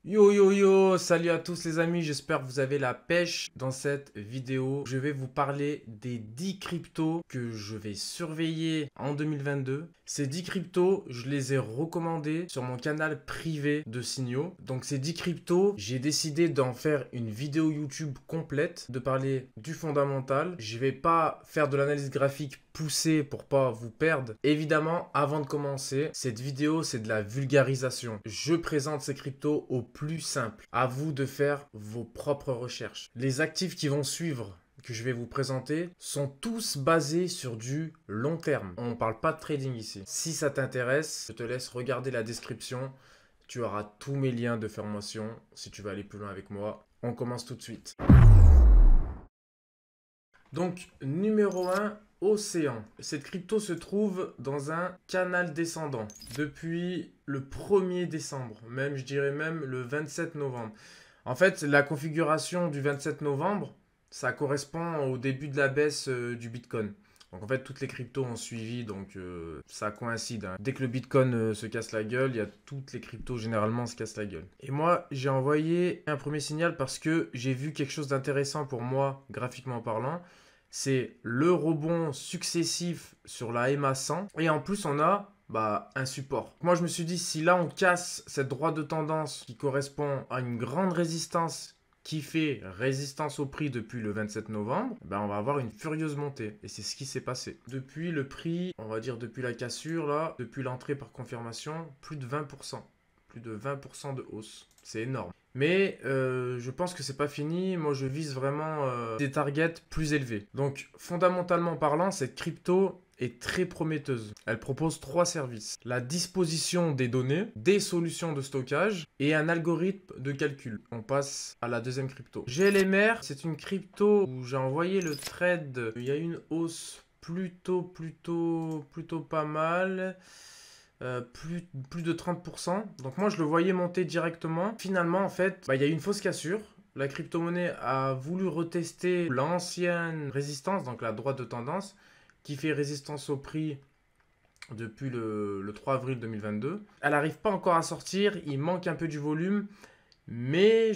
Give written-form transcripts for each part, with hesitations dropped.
Yo yo yo, salut à tous les amis, j'espère que vous avez la pêche. Dans cette vidéo, je vais vous parler des 10 cryptos que je vais surveiller en 2022. Ces 10 cryptos, je les ai recommandés sur mon canal privé de Signaux. Donc ces 10 cryptos, j'ai décidé d'en faire une vidéo YouTube complète, de parler du fondamental. Je vais pas faire de l'analyse graphique poussée pour pas vous perdre. Évidemment, avant de commencer, cette vidéo c'est de la vulgarisation. Je présente ces cryptos au plus simple. À vous de faire vos propres recherches. Les actifs qui vont suivre que je vais vous présenter sont tous basés sur du long terme. On ne parle pas de trading ici. Si ça t'intéresse, je te laisse regarder la description. Tu auras tous mes liens de formation si tu veux aller plus loin avec moi. On commence tout de suite. Donc, numéro 1, Océan. Cette crypto se trouve dans un canal descendant depuis le 1er décembre, même je dirais même le 27 novembre. En fait, la configuration du 27 novembre, ça correspond au début de la baisse du Bitcoin. Donc en fait, toutes les cryptos ont suivi, donc ça coïncide, hein. Dès que le Bitcoin se casse la gueule, il y a toutes les cryptos généralement se cassent la gueule. Et moi, j'ai envoyé un premier signal parce que j'ai vu quelque chose d'intéressant pour moi, graphiquement parlant. C'est le rebond successif sur la EMA 100. Et en plus, on a un support. Moi, je me suis dit, si là, on casse cette droite de tendance qui correspond à une grande résistance qui fait résistance au prix depuis le 27 novembre, on va avoir une furieuse montée. Et c'est ce qui s'est passé. Depuis le prix, on va dire depuis la cassure, là, depuis l'entrée par confirmation, plus de 20%. Plus de 20% de hausse. C'est énorme. Mais je pense que c'est pas fini. Moi, je vise vraiment des targets plus élevés. Donc, fondamentalement parlant, cette crypto est très prometteuse. Elle propose 3 services. La disposition des données, des solutions de stockage et un algorithme de calcul. On passe à la deuxième crypto. GLMR, c'est une crypto où j'ai envoyé le trade. Il y a une hausse plutôt pas mal. Plus de 30%. Donc moi, je le voyais monter directement. Finalement, en fait, il y a eu une fausse cassure. La crypto-monnaie a voulu retester l'ancienne résistance, donc la droite de tendance, qui fait résistance au prix depuis le 3 avril 2022. Elle n'arrive pas encore à sortir, il manque un peu du volume, mais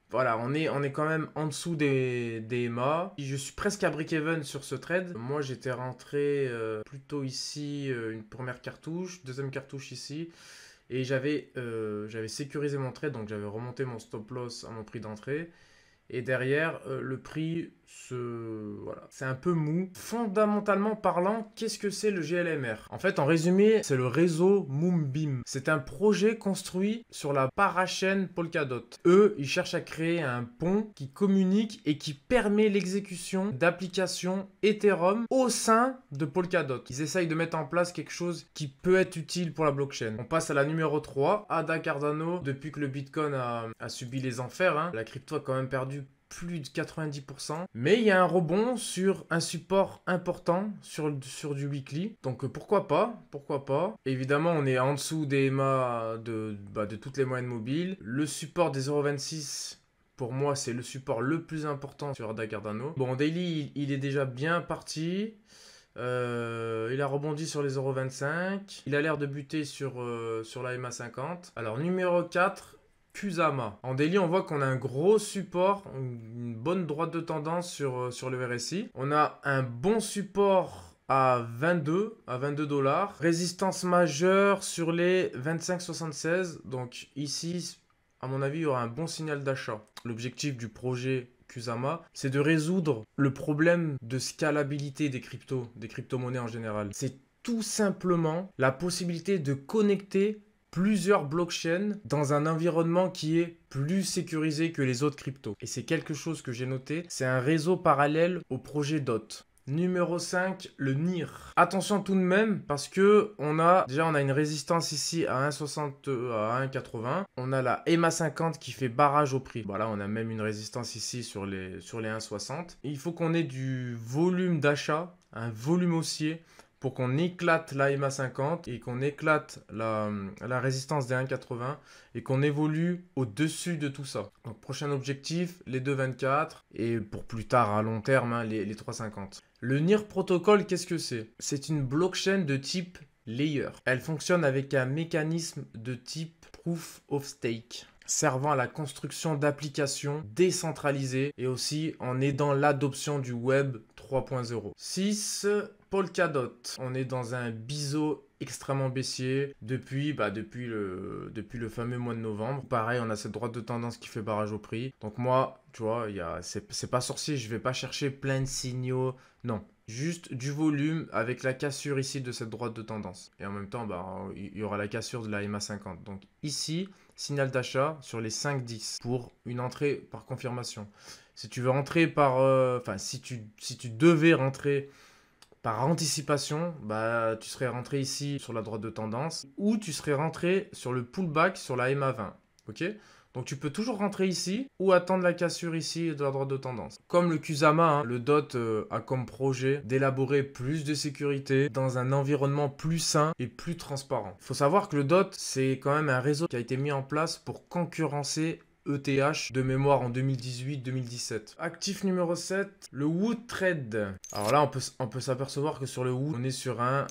voilà, on est quand même en dessous des EMA. Je suis presque à break-even sur ce trade. Moi, j'étais rentré plutôt ici, une première cartouche, deuxième cartouche ici. Et j'avais sécurisé mon trade, donc j'avais remonté mon stop loss à mon prix d'entrée. Et derrière, le prix, voilà, c'est un peu mou. Fondamentalement parlant, qu'est-ce que c'est le GLMR? En fait, en résumé, c'est le réseau Moonbeam. C'est un projet construit sur la parachaîne Polkadot. Eux, ils cherchent à créer un pont qui communique et qui permet l'exécution d'applications Ethereum au sein de Polkadot. Ils essayent de mettre en place quelque chose qui peut être utile pour la blockchain. On passe à la numéro 3, ADA Cardano. Depuis que le Bitcoin a subi les enfers, hein, la crypto a quand même perdu plus de 90%. Mais il y a un rebond sur un support important sur du weekly. Donc pourquoi pas? Pourquoi pas? Évidemment, on est en dessous des EMA de toutes les moyennes mobiles. Le support des 0,26... Pour moi, c'est le support le plus important sur ADA Cardano. Bon, daily, il est déjà bien parti. Il a rebondi sur les 0,25. Il a l'air de buter sur la EMA 50. Alors, numéro 4, Kusama. En daily, on voit qu'on a un gros support, une bonne droite de tendance sur le RSI. On a un bon support à 22 dollars. Résistance majeure sur les 25,76. Donc ici, à mon avis, il y aura un bon signal d'achat. L'objectif du projet Kusama, c'est de résoudre le problème de scalabilité des crypto-monnaies en général. C'est tout simplement la possibilité de connecter plusieurs blockchains dans un environnement qui est plus sécurisé que les autres cryptos. Et c'est quelque chose que j'ai noté, c'est un réseau parallèle au projet DOT. Numéro 5, le NIR. Attention tout de même parce que on a une résistance ici à 1,60 à 1,80. On a la EMA 50 qui fait barrage au prix. Voilà, on a même une résistance ici sur les 1,60. Il faut qu'on ait du volume d'achat, un volume haussier pour qu'on éclate la EMA 50 et qu'on éclate la résistance des 1,80 et qu'on évolue au-dessus de tout ça. Donc prochain objectif, les 2,24 et pour plus tard à long terme, hein, les 3,50. Le NIR Protocol, qu'est-ce que c'est? C'est une blockchain de type layer. Elle fonctionne avec un mécanisme de type Proof of Stake. servant à la construction d'applications décentralisées et aussi en aidant l'adoption du web 3.0. 6. Polkadot. On est dans un biseau extrêmement baissier depuis le fameux mois de novembre. Pareil, on a cette droite de tendance qui fait barrage au prix. Donc moi, tu vois, c'est pas sorcier, je vais pas chercher plein de signaux. Non, juste du volume avec la cassure ici de cette droite de tendance. Et en même temps, il y aura la cassure de la MA50. Donc ici, signal d'achat sur les 5-10 pour une entrée par confirmation. Si tu veux rentrer par... si tu devais rentrer par anticipation, tu serais rentré ici sur la droite de tendance ou tu serais rentré sur le pullback sur la MA20. Ok ? Donc tu peux toujours rentrer ici ou attendre la cassure ici de la droite de tendance. Comme le Kusama, hein, le DOT a comme projet d'élaborer plus de sécurité dans un environnement plus sain et plus transparent. Il faut savoir que le DOT, c'est quand même un réseau qui a été mis en place pour concurrencer ETH de mémoire en 2018-2017. Actif numéro 7, le Wood Trade. Alors là, on peut s'apercevoir que sur le Wood, on est sur un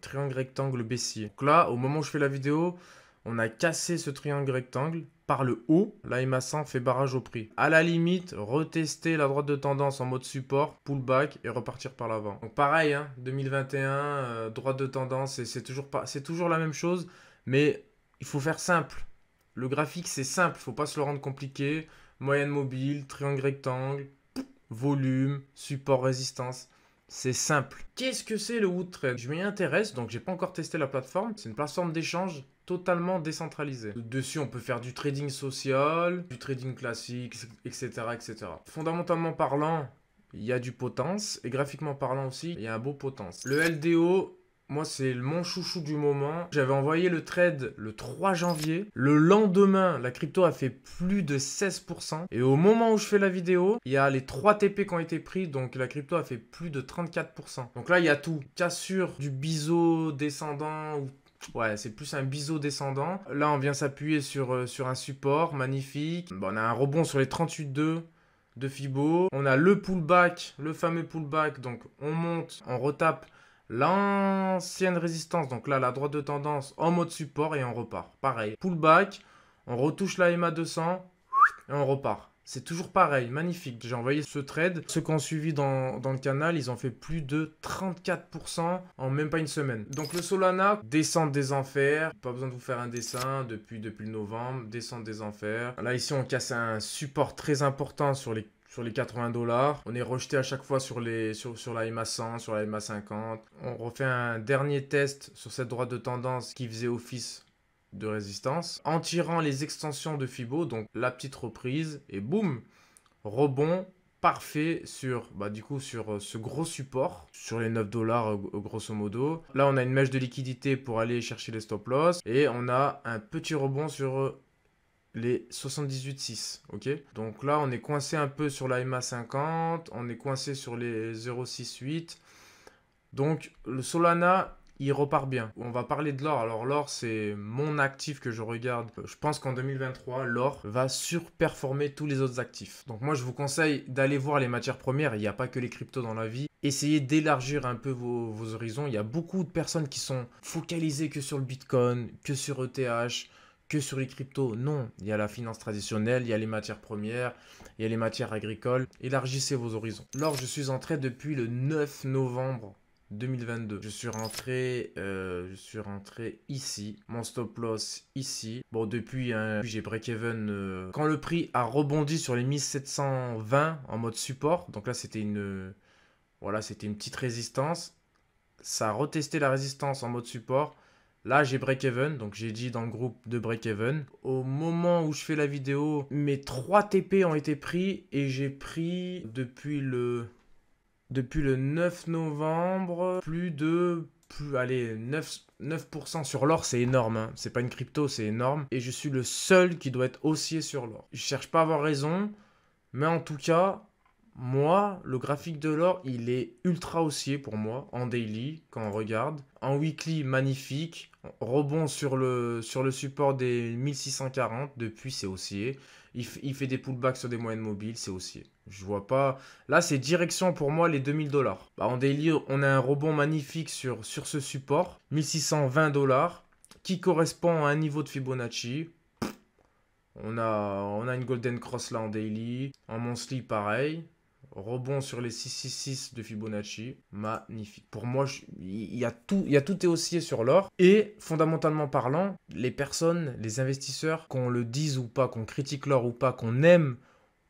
triangle rectangle baissier. Donc là, au moment où je fais la vidéo, on a cassé ce triangle rectangle par le haut. La MA100 fait barrage au prix. À la limite, retester la droite de tendance en mode support, pullback et repartir par l'avant. Donc pareil, hein, 2021, droite de tendance, c'est toujours la même chose, mais il faut faire simple. Le graphique, c'est simple, il ne faut pas se le rendre compliqué. Moyenne mobile, triangle rectangle, volume, support, résistance. C'est simple. Qu'est-ce que c'est le Wood Trade? Je m'y intéresse, donc j'ai pas encore testé la plateforme. C'est une plateforme d'échange totalement décentralisée. Dessus, on peut faire du trading social, du trading classique, etc., etc. Fondamentalement parlant, il y a du potence et graphiquement parlant aussi, il y a un beau potence. Le LDO, moi, c'est mon chouchou du moment. J'avais envoyé le trade le 3 janvier. Le lendemain, la crypto a fait plus de 16%. Et au moment où je fais la vidéo, il y a les 3 TP qui ont été pris. Donc, la crypto a fait plus de 34%. Donc là, il y a tout. Cassure du biseau descendant. Ouais, c'est plus un biseau descendant. Là, on vient s'appuyer sur un support magnifique. Bon, on a un rebond sur les 38,2 de Fibo. On a le pullback, le fameux pullback. Donc, on monte, on retape l'ancienne résistance, donc là la droite de tendance en mode support et on repart. Pareil, pullback, on retouche la MA200 et on repart. C'est toujours pareil, magnifique. J'ai envoyé ce trade. Ceux qui ont suivi dans le canal, ils ont fait plus de 34% en même pas une semaine. Donc le Solana, descente des enfers. Pas besoin de vous faire un dessin depuis le novembre. Descente des enfers. Là ici, on casse un support très important sur les 80$. On est rejeté à chaque fois sur la MA100, sur la MA50. On refait un dernier test sur cette droite de tendance qui faisait office de résistance. En tirant les extensions de Fibo, donc la petite reprise, et boum, rebond parfait sur ce gros support, sur les 9$ grosso modo. Là, on a une mèche de liquidité pour aller chercher les stop loss. Et on a un petit rebond sur les 78,6, ok. Donc là, on est coincé un peu sur la MA50, on est coincé sur les 0,68. Donc le Solana, il repart bien. On va parler de l'or. Alors l'or, c'est mon actif que je regarde. Je pense qu'en 2023, l'or va surperformer tous les autres actifs. Donc moi, je vous conseille d'aller voir les matières premières. Il n'y a pas que les cryptos dans la vie. Essayez d'élargir un peu vos horizons. Il y a beaucoup de personnes qui sont focalisées que sur le Bitcoin, que sur ETH, que sur les cryptos. Non, il y a la finance traditionnelle, il y a les matières premières, il y a les matières agricoles. Élargissez vos horizons. L'or, je suis entré depuis le 9 novembre 2022. Je suis rentré ici. Mon stop loss ici. Bon, depuis, j'ai break-even. Quand le prix a rebondi sur les 1720 en mode support. Donc là, c'était une petite résistance. Ça a retesté la résistance en mode support. Là, j'ai break-even, donc j'ai dit dans le groupe de break-even. Au moment où je fais la vidéo, mes 3 TP ont été pris et j'ai pris depuis le 9 novembre allez, 9% sur l'or, c'est énorme. Hein. C'est pas une crypto, c'est énorme. Et je suis le seul qui doit être haussier sur l'or. Je cherche pas à avoir raison, mais en tout cas, moi, le graphique de l'or, il est ultra haussier pour moi, en daily, quand on regarde. En weekly, magnifique. Rebond sur le support des 1640, depuis c'est haussier. Il fait des pullbacks sur des moyennes mobiles, c'est haussier. Je vois pas... Là, c'est direction pour moi les 2000$. En daily, on a un rebond magnifique sur ce support, 1620$, qui correspond à un niveau de Fibonacci. On a une Golden Cross là en daily. En monthly, pareil. Rebond sur les 666 de Fibonacci. Magnifique. Pour moi, il y a tout est haussier sur l'or. Et fondamentalement parlant, les personnes, les investisseurs, qu'on le dise ou pas, qu'on critique l'or ou pas, qu'on aime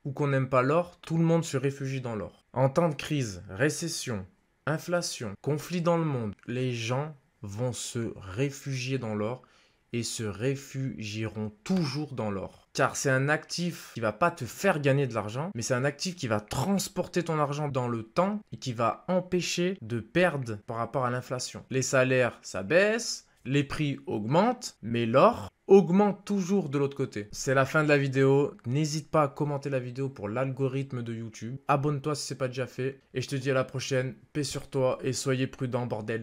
ou qu'on n'aime pas l'or, tout le monde se réfugie dans l'or. En temps de crise, récession, inflation, conflit dans le monde, les gens vont se réfugier dans l'or et se réfugieront toujours dans l'or. Car c'est un actif qui va pas te faire gagner de l'argent, mais c'est un actif qui va transporter ton argent dans le temps et qui va empêcher de perdre par rapport à l'inflation. Les salaires, ça baisse, les prix augmentent, mais l'or augmente toujours de l'autre côté. C'est la fin de la vidéo. N'hésite pas à commenter la vidéo pour l'algorithme de YouTube. Abonne-toi si ce n'est pas déjà fait. Et je te dis à la prochaine. Paix sur toi et soyez prudents, bordel.